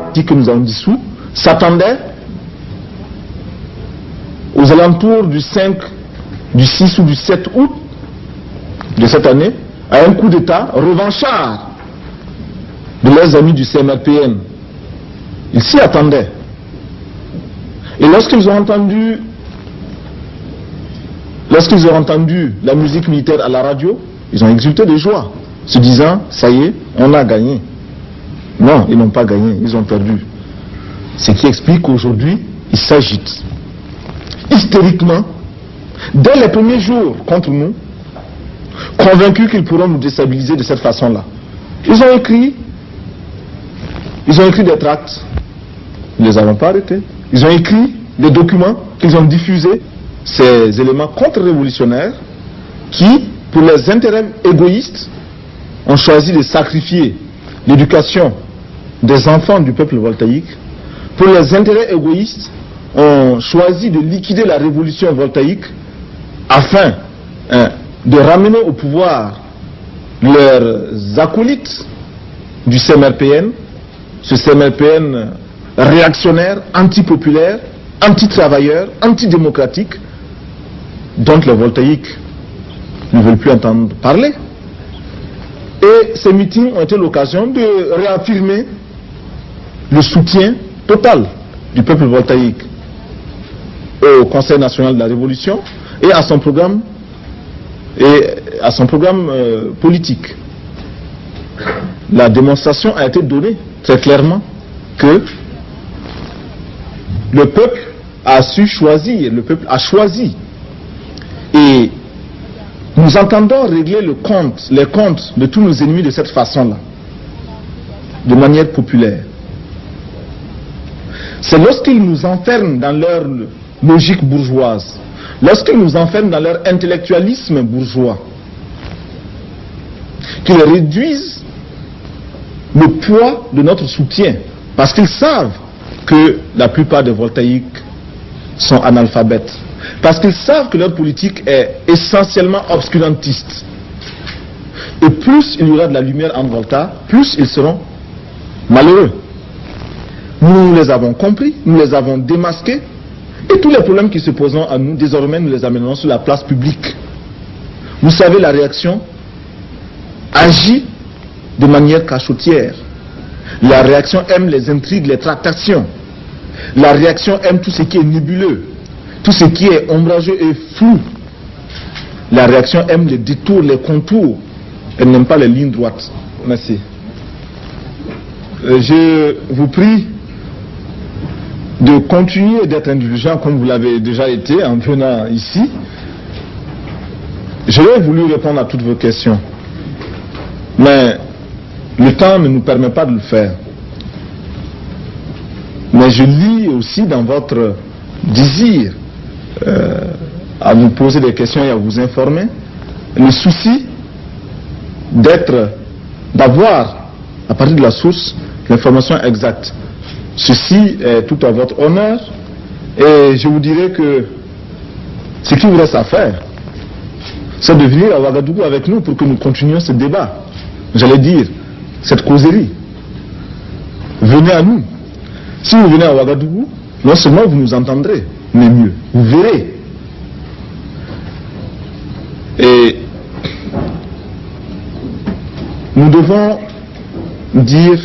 parti que nous avons dissous s'attendait aux alentours du 5, du 6 ou du 7 août de cette année à un coup d'État revanchard de leurs amis du CMRPN. Ils s'y attendaient. Et lorsqu'ils ont entendu la musique militaire à la radio, ils ont exulté de joie, se disant, ça y est, on a gagné. Non, ils n'ont pas gagné, ils ont perdu. Ce qui explique qu'aujourd'hui, ils s'agitent hystériquement, dès les premiers jours contre nous, convaincus qu'ils pourront nous déstabiliser de cette façon-là. Ils ont écrit des tracts, nous ne les avons pas arrêtés. Ils ont écrit des documents qu'ils ont diffusés, ces éléments contre-révolutionnaires qui, pour leurs intérêts égoïstes, ont choisi de sacrifier l'éducation des enfants du peuple voltaïque. Pour leurs intérêts égoïstes, ont choisi de liquider la révolution voltaïque afin de ramener au pouvoir leurs acolytes du CMRPN, ce CMRPN réactionnaire, antipopulaire, anti-travailleur, antidémocratique, dont les voltaïques ne veulent plus entendre parler. Et ces meetings ont été l'occasion de réaffirmer le soutien total du peuple voltaïque au Conseil national de la Révolution et à son programme politique. La démonstration a été donnée très clairement que le peuple a su choisir, le peuple a choisi. Et nous entendons régler les comptes de tous nos ennemis de cette façon-là, de manière populaire. C'est lorsqu'ils nous enferment dans leur logique bourgeoise, lorsqu'ils nous enferment dans leur intellectualisme bourgeois, qu'ils réduisent le poids de notre soutien, parce qu'ils savent que la plupart des voltaïques sont analphabètes, parce qu'ils savent que leur politique est essentiellement obscurantiste. Et plus il y aura de la lumière en Volta, plus ils seront malheureux. Nous les avons compris, nous les avons démasqués, et tous les problèmes qui se poseront à nous, désormais nous les amènerons sur la place publique. Vous savez, la réaction agit de manière cachotière. La réaction aime les intrigues, les tractations. La réaction aime tout ce qui est nébuleux, tout ce qui est ombrageux et flou. La réaction aime les détours, les contours. Elle n'aime pas les lignes droites. Merci. Je vous prie de continuer d'être indulgent comme vous l'avez déjà été en venant ici. J'aurais voulu répondre à toutes vos questions, mais le temps ne nous permet pas de le faire. Mais je lis aussi dans votre désir à vous poser des questions et à vous informer, le souci d'avoir, à partir de la source, l'information exacte. Ceci est tout à votre honneur, et je vous dirais que ce qu'il vous reste à faire, c'est de venir à Ouagadougou avec nous pour que nous continuions ce débat. J'allais dire, cette causerie. Venez à nous. Si vous venez à Ouagadougou, non seulement vous nous entendrez, mais mieux, vous verrez. Et nous devons dire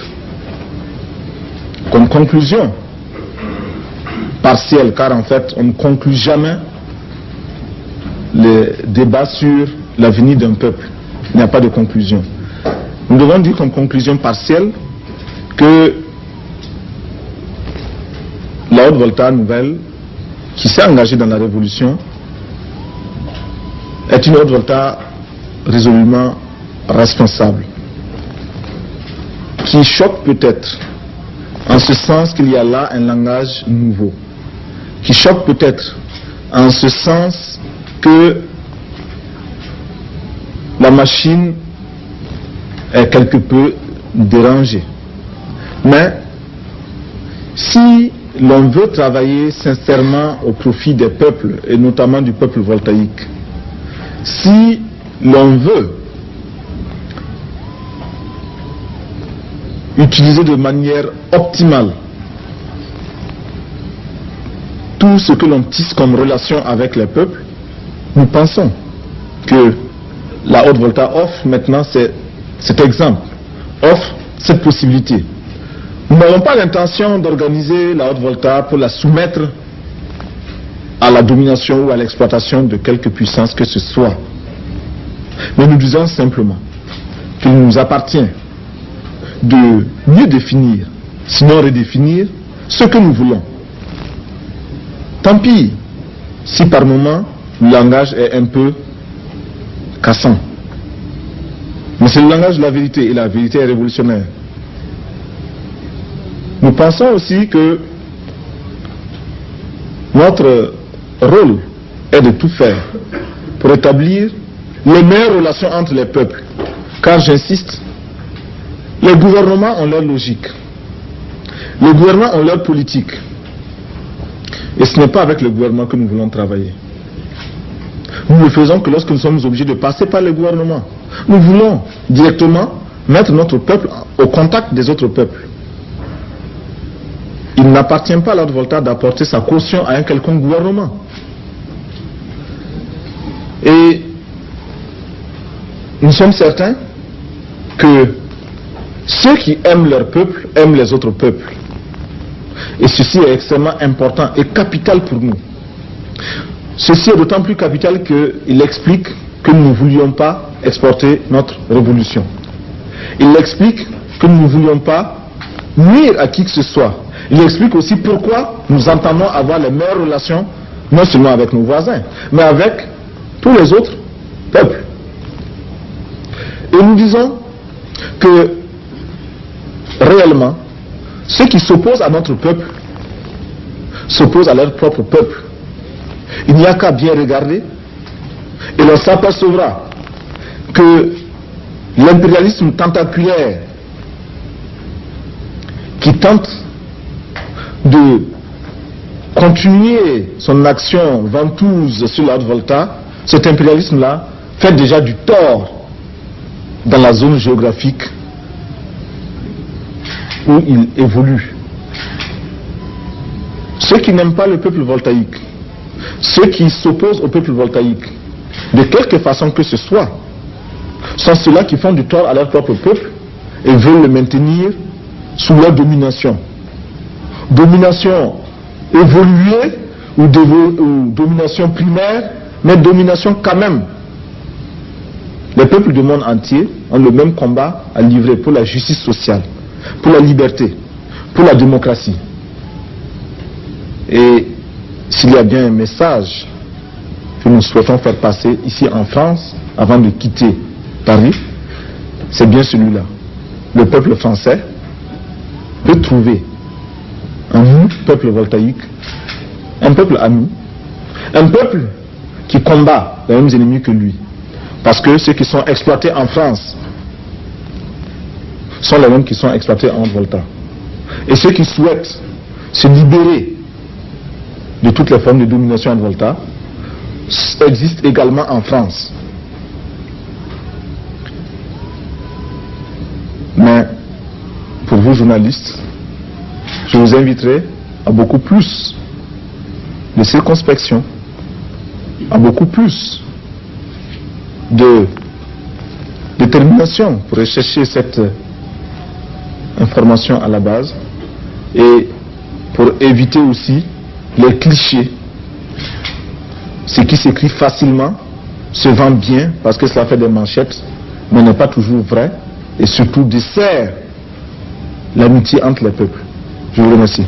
comme conclusion partielle, car en fait on ne conclut jamais les débats sur l'avenir d'un peuple. Il n'y a pas de conclusion. Nous devons dire comme conclusion partielle que la Haute-Volta nouvelle, qui s'est engagée dans la révolution, est une Haute-Volta résolument responsable, qui choque peut-être, en ce sens qu'il y a là un langage nouveau, qui choque peut-être en ce sens que la machine est quelque peu dérangée. Mais si l'on veut travailler sincèrement au profit des peuples, et notamment du peuple voltaïque, si l'on veut utiliser de manière optimale tout ce que l'on tisse comme relation avec les peuples, nous pensons que la Haute-Volta offre maintenant cet exemple, offre cette possibilité. Nous n'avons pas l'intention d'organiser la Haute-Volta pour la soumettre à la domination ou à l'exploitation de quelque puissance que ce soit. Mais nous disons simplement qu'il nous appartient de mieux définir, sinon redéfinir, ce que nous voulons. Tant pis si par moment le langage est un peu cassant. Mais c'est le langage de la vérité et la vérité est révolutionnaire. Nous pensons aussi que notre rôle est de tout faire pour établir les meilleures relations entre les peuples. Car j'insiste, les gouvernements ont leur logique. Les gouvernements ont leur politique. Et ce n'est pas avec le gouvernement que nous voulons travailler. Nous ne le faisons que lorsque nous sommes obligés de passer par le gouvernement. Nous voulons directement mettre notre peuple au contact des autres peuples. Il n'appartient pas à la Haute-Volta d'apporter sa caution à un quelconque gouvernement. Et nous sommes certains que ceux qui aiment leur peuple aiment les autres peuples. Et ceci est extrêmement important et capital pour nous. Ceci est d'autant plus capital qu'il explique que nous ne voulions pas exporter notre révolution. Il explique que nous ne voulions pas nuire à qui que ce soit. Il explique aussi pourquoi nous entendons avoir les meilleures relations, non seulement avec nos voisins, mais avec tous les autres peuples. Et nous disons que réellement, ceux qui s'opposent à notre peuple s'opposent à leur propre peuple. Il n'y a qu'à bien regarder et l'on s'apercevra que l'impérialisme tentaculaire qui tente de continuer son action ventouse sur la Haute-Volta, cet impérialisme-là fait déjà du tort dans la zone géographique où il évolue. Ceux qui n'aiment pas le peuple voltaïque, ceux qui s'opposent au peuple voltaïque, de quelque façon que ce soit, sont ceux-là qui font du tort à leur propre peuple et veulent le maintenir sous leur domination. Domination évoluée ou domination primaire, mais domination quand même. Les peuples du monde entier ont le même combat à livrer pour la justice sociale, pour la liberté, pour la démocratie. Et s'il y a bien un message que nous souhaitons faire passer ici en France, avant de quitter Paris, c'est bien celui-là. Le peuple français peut trouver en nous, peuple voltaïque, un peuple ami, un peuple qui combat les mêmes ennemis que lui. Parce que ceux qui sont exploités en France sont les mêmes qui sont exploités en Haute-Volta. Et ceux qui souhaitent se libérer de toutes les formes de domination en Haute-Volta existent également en France. Mais pour vous journalistes, je vous inviterai à beaucoup plus de circonspection, à beaucoup plus de détermination pour rechercher cette information à la base et pour éviter aussi les clichés. Ce qui s'écrit facilement se vend bien parce que cela fait des manchettes, mais n'est pas toujours vrai et surtout dessert l'amitié entre les peuples. Je vous remercie.